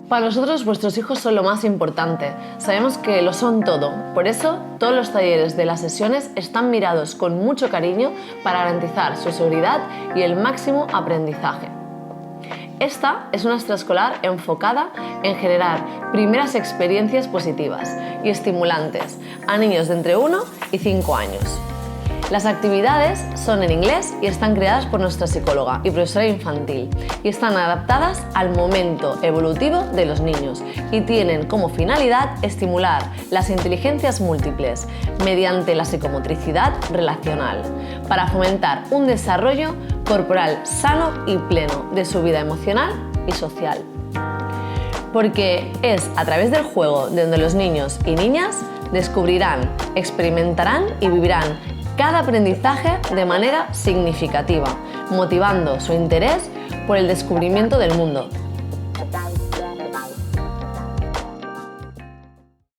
Para nosotros vuestros hijos son lo más importante, sabemos que lo son todo, por eso todos los talleres de las sesiones están mirados con mucho cariño para garantizar su seguridad y el máximo aprendizaje. Esta es una extraescolar enfocada en generar primeras experiencias positivas y estimulantes a niños de entre 1 y 5 años. Las actividades son en inglés y están creadas por nuestra psicóloga y profesora infantil y están adaptadas al momento evolutivo de los niños y tienen como finalidad estimular las inteligencias múltiples mediante la psicomotricidad relacional para fomentar un desarrollo corporal sano y pleno de su vida emocional y social. Porque es a través del juego de donde los niños y niñas descubrirán, experimentarán y vivirán cada aprendizaje de manera significativa, motivando su interés por el descubrimiento del mundo,